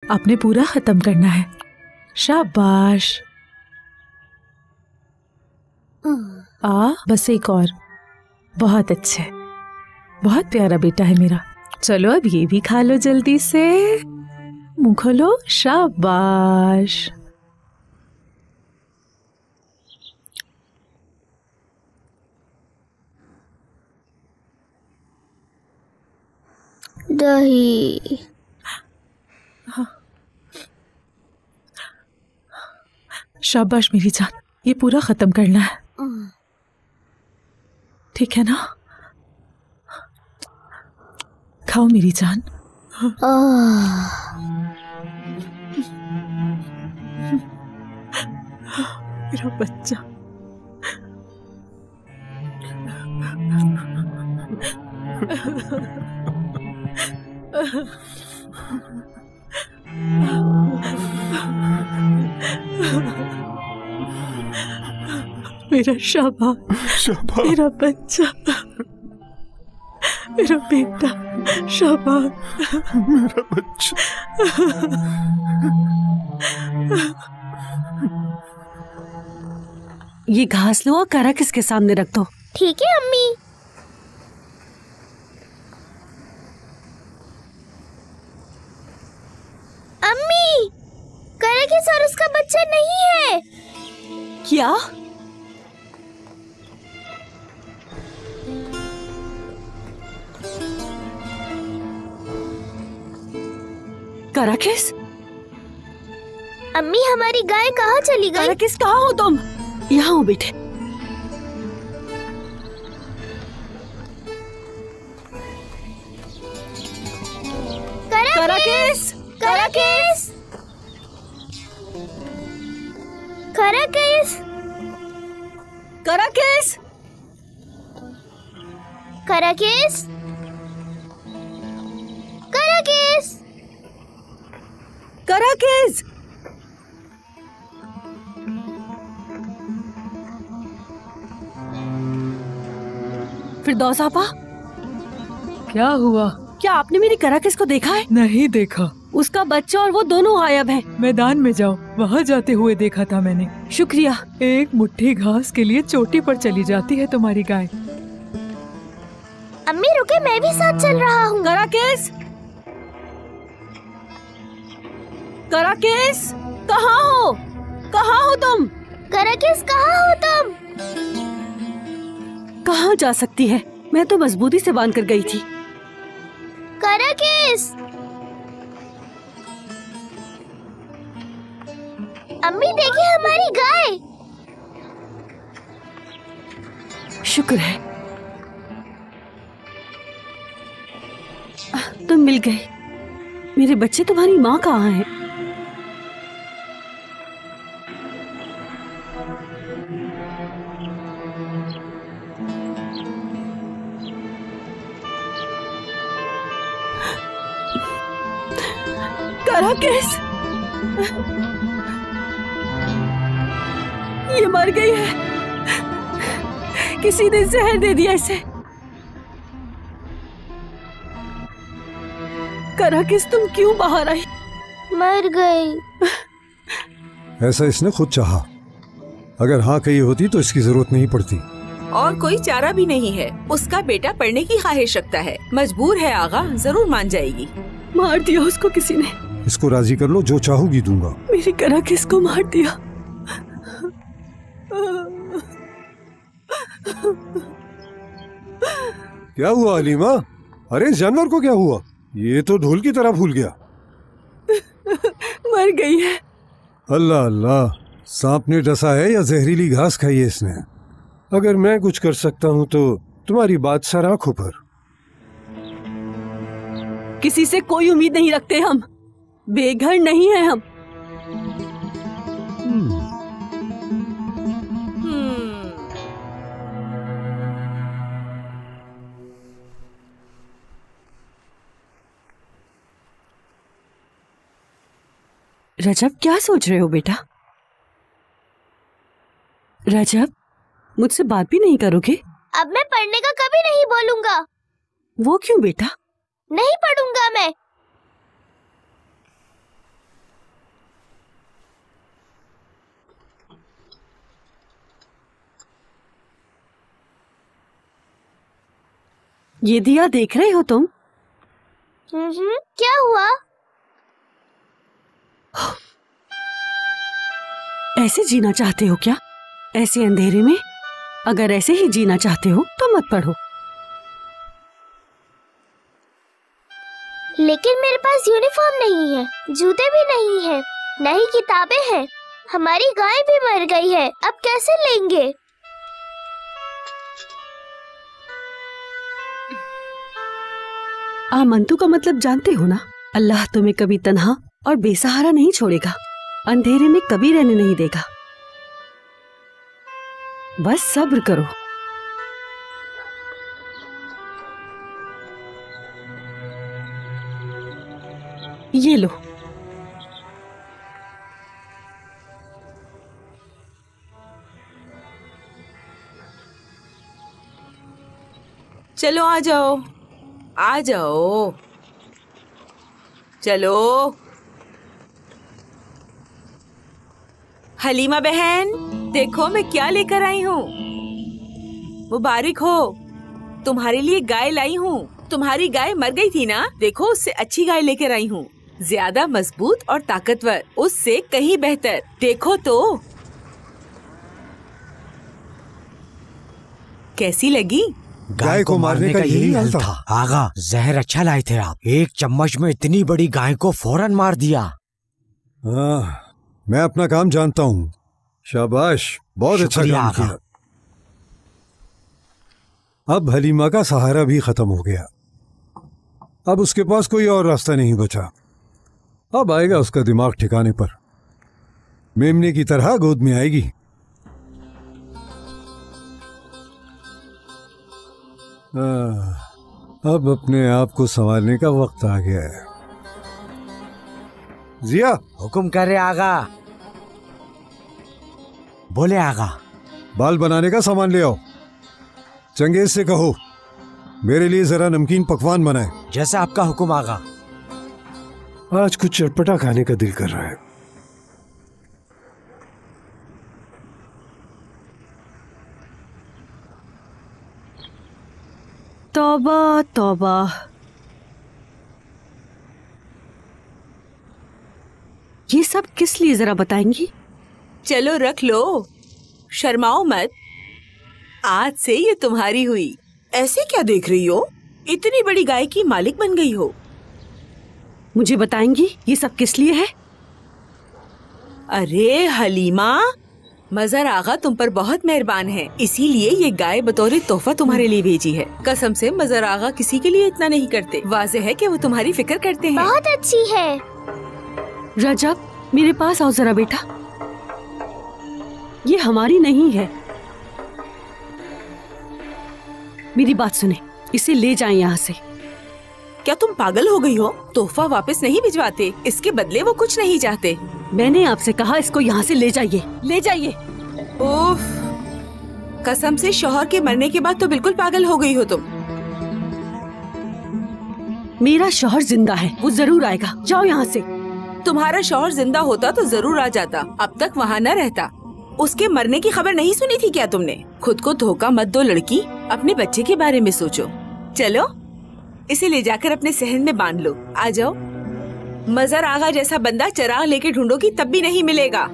आपने पूरा खत्म करना है। शाबाश। बस एक और। बहुत अच्छे, बहुत प्यारा बेटा है मेरा। चलो अब ये भी खा लो जल्दी से। मुंह खोलो। शाबाश। दही। शाबाश मेरी जान, ये पूरा खत्म करना है, ठीक है ना? खाओ मेरी जान। मेरा बच्चा। मेरा शाबाश, मेरा बच्चा, मेरा बेटा। शाबाश मेरा बच्चा। ये घास लो और करा किसके सामने रख दो। ठीक है अम्मी। अम्मी, कराकिस और उसका बच्चा नहीं है। क्या? कराकिस? अम्मी, हमारी गाय कहाँ चली गई? कराकिस कहाँ हो तुम? यहाँ हो बेटे। कराकिस! कराकिस! कराकिस! कराकिस! कराकिस! कराकिस! कराकिस! फिरदौस आपा, क्या हुआ? क्या आपने मेरी कराकिस को देखा है? नहीं देखा। उसका बच्चा और वो दोनों गायब हैं। मैदान में जाओ, वहाँ जाते हुए देखा था मैंने। शुक्रिया। एक मुट्ठी घास के लिए चोटी पर चली जाती है तुम्हारी गाय। अम्मी रुके, मैं भी साथ चल रहा हूँ। कराकिस! कराकिस! कहाँ हो? कहाँ हो तुम? कराकिस, कहाँ हो तुम? कहाँ जा सकती है? मैं तो मजबूती से बांध कर गई थी। कराकिस! अम्मी देखिए, हमारी गाय। शुक्र है तुम मिल गए। मेरे बच्चे, तुम्हारी माँ कहाँ है? कराकिस! ये मर गई है। किसी ने जहर दे दिया इसे। कराकिस, तुम क्यों बाहर आई? मर गई। ऐसा इसने खुद चाहा। अगर हाँ कही होती तो इसकी जरूरत नहीं पड़ती। और कोई चारा भी नहीं है। उसका बेटा पढ़ने की ख्वाहिश रखता है। मजबूर है आगा, जरूर मान जाएगी। मार दिया उसको किसी ने। इसको राजी कर लो, जो चाहोगी दूंगा। मेरी कराकिस को मार दिया। क्या हुआ अलीमा? अरे जानवर को क्या हुआ? ये तो ढोल की तरह फूल गया। मर गई है। अल्लाह अल्लाह, सांप ने डसा है या जहरीली घास खाई है इसने? अगर मैं कुछ कर सकता हूँ तो तुम्हारी बात सर आंखों पर। किसी से कोई उम्मीद नहीं रखते हम। बेघर नहीं है हम। रजब, क्या सोच रहे हो बेटा? रजब, मुझसे बात भी नहीं करोगे? अब मैं पढ़ने का कभी नहीं बोलूंगा। वो क्यों बेटा? नहीं पढ़ूंगा मैं। ये दिया देख रहे हो तुम? क्या हुआ? ऐसे जीना चाहते हो क्या? ऐसे अंधेरे में? अगर ऐसे ही जीना चाहते हो तो मत पढ़ो। लेकिन मेरे पास यूनिफॉर्म नहीं है, जूते भी नहीं है, न ही किताबें हैं। हमारी गाय भी मर गई है, अब कैसे लेंगे? आमंतु का मतलब जानते हो ना? अल्लाह तुम्हें कभी तन्हा और बेसहारा नहीं छोड़ेगा, अंधेरे में कभी रहने नहीं देगा। बस सब्र करो। ये लो। चलो आ जाओ, आ जाओ, चलो। हलीमा बहन, देखो मैं क्या लेकर आई हूँ। मुबारक हो, तुम्हारे लिए गाय लाई हूँ। तुम्हारी गाय मर गई थी ना, देखो उससे अच्छी गाय लेकर आई हूँ, ज्यादा मजबूत और ताकतवर, उससे कहीं बेहतर। देखो तो कैसी लगी? गाय को मारने का यही हल था। आगा, जहर अच्छा लाए थे आप। एक चम्मच में इतनी बड़ी गाय को फौरन मार दिया। मैं अपना काम जानता हूँ। शाबाश, बहुत अच्छा काम किया। अब हलीमा का सहारा भी खत्म हो गया। अब उसके पास कोई और रास्ता नहीं बचा। अब आएगा उसका दिमाग ठिकाने पर, मेमने की तरह गोद में आएगी। अब अपने आप को संभालने का वक्त आ गया है। जिया, हुक्म करे आगा। बोले आगा। बाल बनाने का सामान ले आओ। चंगेज से कहो मेरे लिए जरा नमकीन पकवान बनाए। जैसा आपका हुक्म आगा। आज कुछ चटपटा खाने का दिल कर रहा है। तौबा तौबा। ये सब किस लिए जरा बताएंगी? चलो रख लो, शर्माओ मत। आज से ये तुम्हारी हुई। ऐसे क्या देख रही हो? इतनी बड़ी गाय की मालिक बन गई हो। मुझे बताएंगी ये सब किस लिए है? अरे हलीमा, मजहर आगा तुम पर बहुत मेहरबान है, इसीलिए ये गाय बतौर तोहफा तुम्हारे लिए भेजी है। कसम से मजहर आगा किसी के लिए इतना नहीं करते। वाज़ेह है कि वो तुम्हारी फिक्र करते हैं। बहुत अच्छी है। रजब, मेरे पास आओ जरा बेटा। ये हमारी नहीं है। मेरी बात सुने, इसे ले जाएं यहाँ से। क्या तुम पागल हो गई हो? तोहफा वापस नहीं भिजवाते, इसके बदले वो कुछ नहीं चाहते। मैंने आपसे कहा इसको यहाँ से ले जाइए, ले जाइए। उफ, कसम से शौहर के मरने के बाद तो बिल्कुल पागल हो गई हो तुम। मेरा शौहर जिंदा है, वो जरूर आएगा। जाओ यहाँ से। तुम्हारा शौहर जिंदा होता तो जरूर आ जाता, अब तक वहाँ न रहता। उसके मरने की खबर नहीं सुनी थी क्या तुमने? खुद को धोखा मत दो लड़की, अपने बच्चे के बारे में सोचो। चलो इसे ले जाकर अपने सहन में बांध लो। आ जाओ। मजहर आगा जैसा बंदा चिराग लेके ढूंढोगी तब भी नहीं मिलेगा।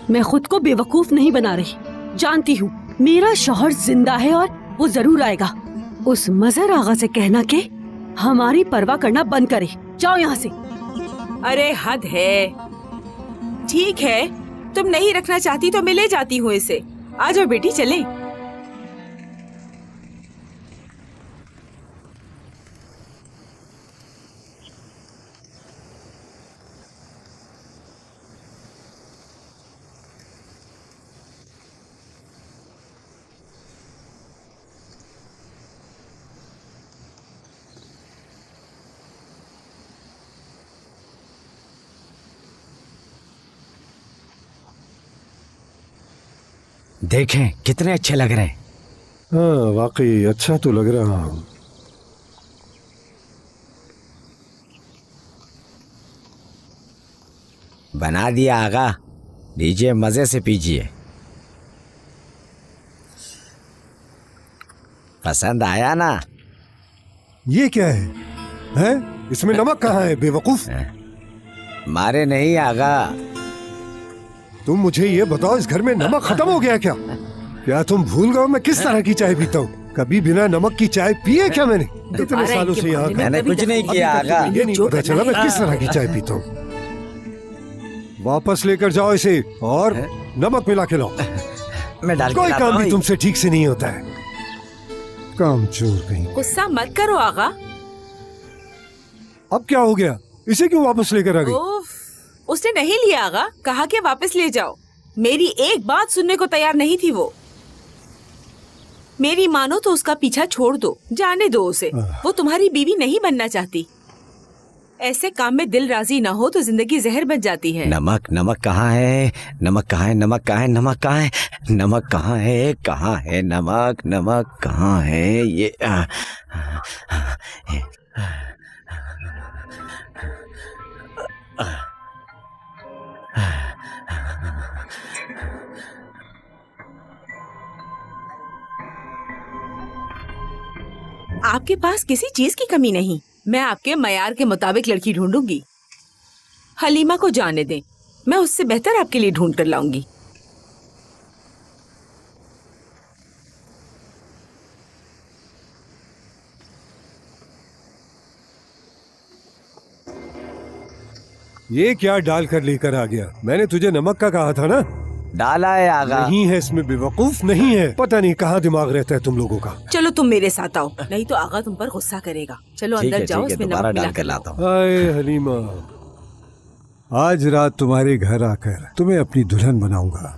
मैं खुद को बेवकूफ नहीं बना रही, जानती हूँ मेरा शौहर जिंदा है और वो जरूर आएगा। उस मजहर आगा से कहना के हमारी परवाह करना बंद करे। जाओ यहाँ से। अरे हद है। ठीक है, तुम नहीं रखना चाहती तो मैं ले जाती हूँ इसे। आ जाओ बेटी, चले। देखें कितने अच्छे लग रहे हैं। हाँ, वाकई अच्छा तो लग रहा हूँ। बना दिया आगा, लीजिए मजे से पीजिए। पसंद आया ना? ये क्या है? हैं? इसमें नमक कहाँ है बेवकूफ? मारे नहीं आगा। तुम मुझे ये बताओ, इस घर में नमक खत्म हो गया क्या? क्या तुम भूल गए मैं किस तरह की चाय पीता हूँ? कभी बिना नमक की चाय पी है क्या मैंने? इतने सालों से यहाँ मैंने कुछ नहीं किया आगा। ये नहीं पता चला मैं किस तरह की चाय पीता हूँ। वापस लेकर जाओ इसे और नमक मिला के लाओ। मैं डाल कोई काम भी तुमसे ठीक से नहीं होता है। काम चोर कहीं। गुस्सा मत करो आगा। अब क्या हो गया? इसे क्यों वापस लेकर आ गई? उसने नहीं लिया आगा, कहा कि वापस ले जाओ। मेरी एक बात सुनने को तैयार नहीं थी वो। मेरी मानो तो उसका पीछा छोड़ दो, जाने दो उसे। वो तुम्हारी बीवी नहीं बनना चाहती। ऐसे काम में दिल राजी ना हो तो जिंदगी जहर बन जाती है। नमक नमक कहाँ है? नमक कहाँ है? नमक कहाँ है? नमक कहाँ है? नमक कहाँ है? कहाँ है नमक? नमक कहाँ है? ये आपके पास किसी चीज की कमी नहीं। मैं आपके मयार के मुताबिक लड़की ढूंढूंगी। हलीमा को जाने दें, मैं उससे बेहतर आपके लिए ढूंढ कर लाऊंगी। ये क्या डाल कर लेकर आ गया? मैंने तुझे नमक का कहा था ना। डाला है आगा। नहीं है इसमें बेवकूफ, नहीं है। पता नहीं कहाँ दिमाग रहता है तुम लोगों का। चलो तुम मेरे साथ आओ, नहीं तो आगा तुम पर गुस्सा करेगा। चलो अंदर जाओ, इसमें नमक मिला कर लाता हूँ। हाय हलीमा, आज रात तुम्हारे घर आकर तुम्हें अपनी दुल्हन बनाऊंगा।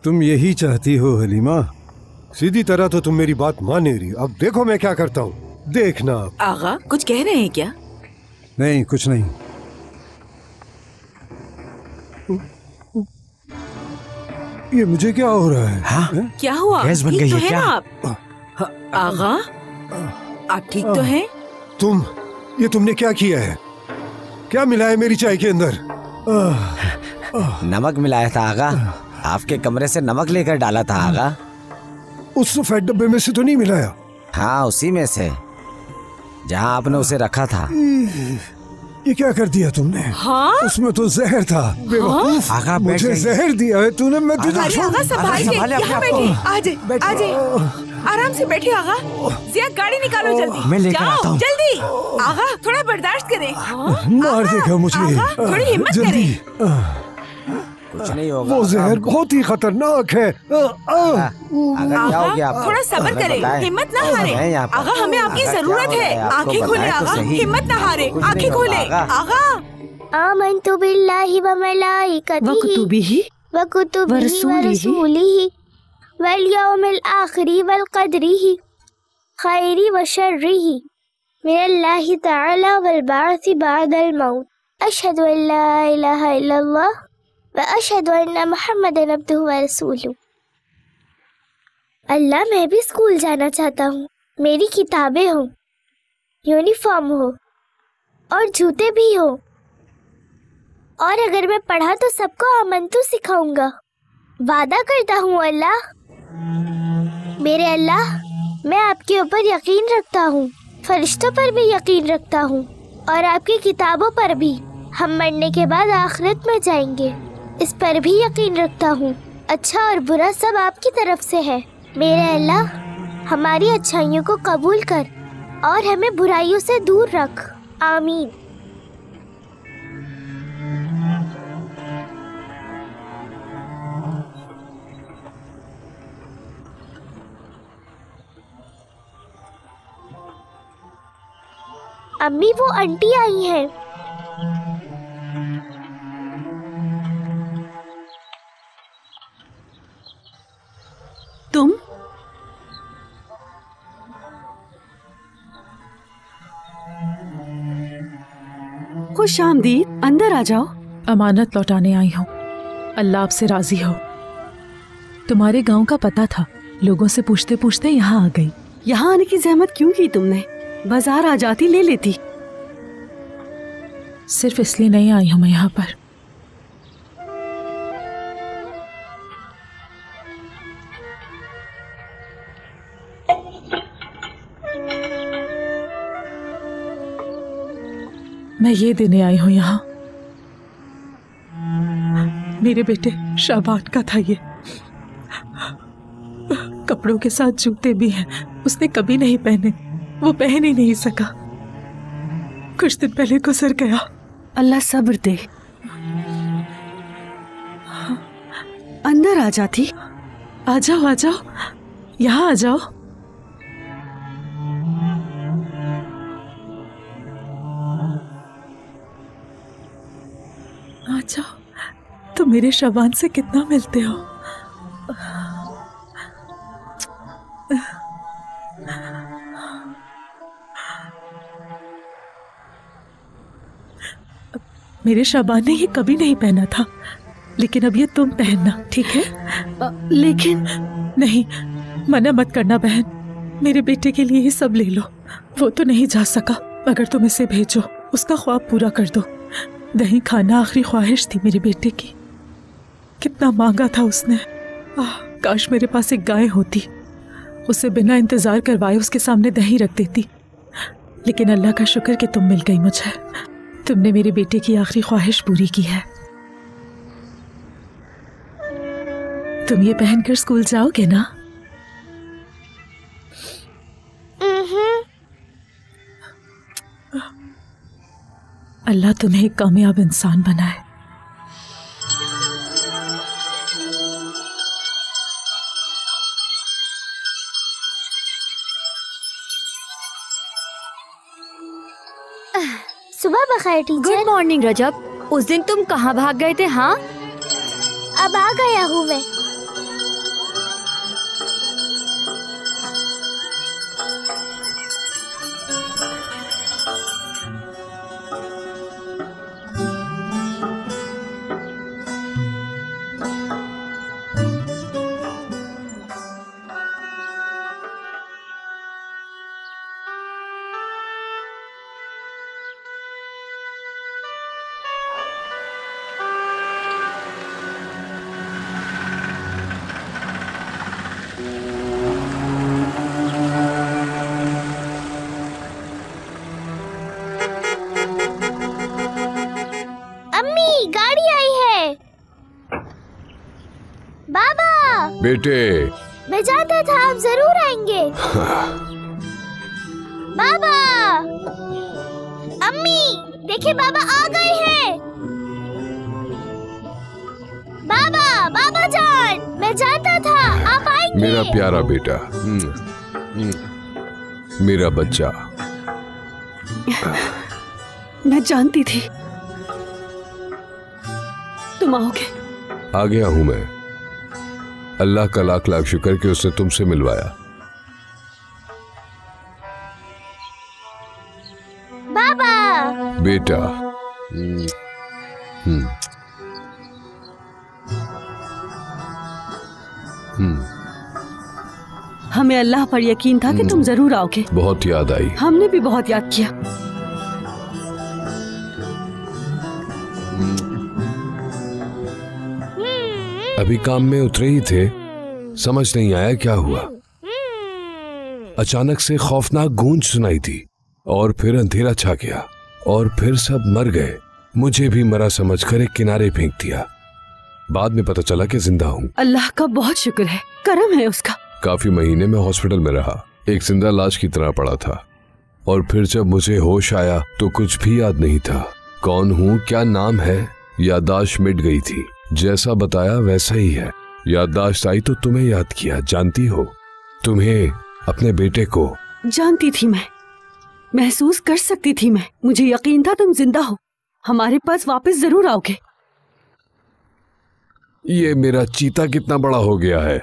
तुम यही चाहती हो हलीमा? सीधी तरह तो तुम मेरी बात मान नहीं रही। अब देखो मैं क्या करता हूँ, देखना। आगा कुछ कह रहे हैं क्या? नहीं, कुछ नहीं। ये मुझे क्या हो रहा है? हाँ? क्या हुआ? गैस बन गई तो है है क्या? ना आप? आगा आप ठीक तो हैं? ये तुमने क्या किया है? क्या मिला है मेरी चाय के अंदर? नमक मिलाया था आगा। आपके कमरे से नमक लेकर डाला था आगा। उस सफेद डब्बे में से तो नहीं मिलाया? हाँ, उसी में से, जहाँ आपने उसे रखा था। ये क्या कर दिया तुमने? हाँ? उसमें तो जहर था। बेवकूफ, आगा मुझे जहर दिया है तूने। मैं तुझे अरे आगा संभाल के, यहाँ बैठे। आजे आराम से बैठे आगा। जिया गाड़ी निकालो जल्दी। मैं लेकर आता हूँ। जल्दी आगा, थोड़ा बर्दाश्त करें। मार देगा मुझे। थोड़ी हिम्मत जल्दी। कुछ नहीं होगा। वो जहर बहुत ही खतरनाक है। आगा क्या हो गया आपको? थोड़ा सब्र करें, हिम्मत ना हारे। आगा हमें आपकी जरूरत है। आंखें खोले आगा, हिम्मत ना हारे। आंखें खोले आगा। आमन्तु बिल्लाहि व मलाइकतिहि व कुतुबिहि व रसूलिहि वल यौमिल आखिरि वल क़द्रिहि खैरि व शर्रिहि मिनल्लाहि तआला वल बाअसी बअदल मौत। अशहदु अन ला इलाहा इल्लल्लाह व अशहदु अन्ना मुहम्मदन अब्दुहु व रसूलुहु। अल्लाह, मैं भी स्कूल जाना चाहता हूँ। मेरी किताबें हो, यूनिफॉर्म हो और जूते भी हो। और अगर मैं पढ़ा तो सबको आमंतु सिखाऊंगा। वादा करता हूँ अल्लाह। मेरे अल्लाह, मैं आपके ऊपर यकीन रखता हूँ, फरिश्तों पर भी यकीन रखता हूँ और आपकी किताबों पर भी। हम मरने के बाद आखिरत में जाएंगे, इस पर भी यकीन रखता हूँ। अच्छा और बुरा सब आपकी तरफ से है। मेरे अल्लाह, हमारी अच्छाइयों को कबूल कर और हमें बुराइयों से दूर रख। आमीन। अम्मी, वो आंटी आई हैं। तुम? खुश आमदीद, अंदर आ जाओ। अमानत लौटाने आई हूँ। अल्लाह आपसे राजी हो। तुम्हारे गांव का पता था, लोगों से पूछते पूछते यहाँ आ गई। यहाँ आने की जहमत क्यों की तुमने? बाजार आ जाती, ले लेती। सिर्फ इसलिए नहीं आई हूँ मैं यहाँ पर। मैं ये देने आई हूँ यहाँ। मेरे बेटे शाबान का था ये। कपड़ों के साथ जूते भी हैं, उसने कभी नहीं पहने, वो पहन ही नहीं सका, कुछ दिन पहले गुजर गया। अल्लाह सब्र दे। अंदर आ जाती। आ जाओ, आ जाओ, यहाँ आ जाओ। आ जाओ, तुम मेरे शाबान से कितना मिलते हो। मेरे शाबान ने ये कभी नहीं पहना था, लेकिन अब ये तुम पहनना, ठीक है? लेकिन नहीं, मना मत करना बहन, मेरे बेटे के लिए ये सब ले लो। वो तो नहीं जा सका, मगर तुम इसे भेजो, उसका ख्वाब पूरा कर दो। दही खाना आखिरी ख्वाहिश थी मेरे बेटे की, कितना मांगा था उसने। काश मेरे पास एक गाय होती, उसे बिना इंतजार करवाए उसके सामने दही रख देती। लेकिन अल्लाह का शुक्र कि तुम मिल गई मुझे, तुमने मेरे बेटे की आखिरी ख्वाहिश पूरी की है। तुम ये पहनकर स्कूल जाओगे ना? अल्लाह तुम्हें एक कामयाब इंसान बनाए। सुबह बखैर टीचर। गुड मॉर्निंग रजब। उस दिन तुम कहाँ भाग गए थे? हाँ, अब आ गया हूँ मैं। बेटे, मैं जानता था आप जरूर आएंगे। बाबा, अम्मी, देखिए बाबा आ गए हैं। बाबा, बाबा जान, मैं जानता था आप आएंगे। मेरा प्यारा बेटा, मेरा बच्चा। मैं जानती थी तुम आओगे। आ गया हूं मैं। अल्लाह का लाख लाख शुक्र कि उसने तुमसे मिलवाया। बाबा, बेटा, हमें अल्लाह पर यकीन था कि तुम जरूर आओगे। बहुत याद आई। हमने भी बहुत याद किया। अभी काम में उतरे ही थे, समझ नहीं आया क्या हुआ। अचानक से खौफनाक गूंज सुनाई दी और फिर अंधेरा छा गया और फिर सब मर गए। मुझे भी मरा समझकर एक किनारे फेंक दिया। बाद में पता चला कि जिंदा हूँ। अल्लाह का बहुत शुक्र है, करम है उसका। काफी महीने में हॉस्पिटल में रहा, एक जिंदा लाश की तरह पड़ा था। और फिर जब मुझे होश आया तो कुछ भी याद नहीं था। कौन हूँ, क्या नाम है, याददाश्त मिट गई थी। जैसा बताया वैसा ही है। याददाश्त आई तो तुम्हें याद किया। जानती हो, तुम्हें, अपने बेटे को। जानती थी मैं, महसूस कर सकती थी मैं। मुझे यकीन था तुम जिंदा हो, हमारे पास वापस जरूर आओगे। ये मेरा चीता कितना बड़ा हो गया है।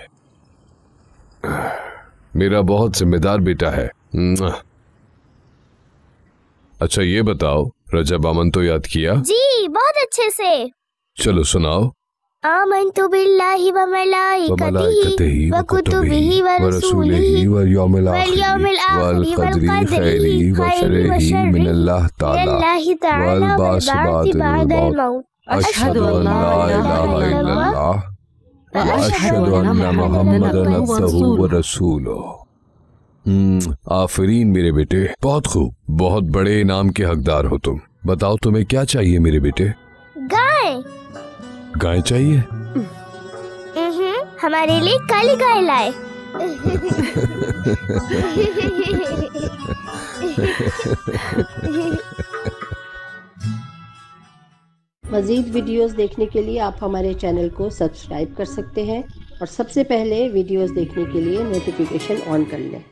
मेरा बहुत जिम्मेदार बेटा है। अच्छा ये बताओ, रजब अमन तो याद किया? जी, बहुत अच्छे से। चलो सुनाओ। आमन्तु बिल्लाहि व मलाइकतिहि व कुतुबिहि व रसूलिहि व यौमिल आखिरि वल क़द्रि खैरिहि व शर्रिहि मिनल्लाहि तआला वल बाअस बअदल मौत। अशहदु अल्ला इलाहा इल्लल्लाह व अशहदु अन्ना मुहम्मदन अब्दुहु व रसूलुहु। आफरीन मेरे बेटे, बहुत खूब। बहुत बड़े इनाम के हकदार हो तुम। बताओ तुम्हें क्या चाहिए मेरे बेटे? गाय। गाय चाहिए? हमारे लिए काली गाय लाए। मज़ीद वीडियोस देखने के लिए आप हमारे चैनल को सब्सक्राइब कर सकते हैं और सबसे पहले वीडियोस देखने के लिए नोटिफिकेशन ऑन कर लें।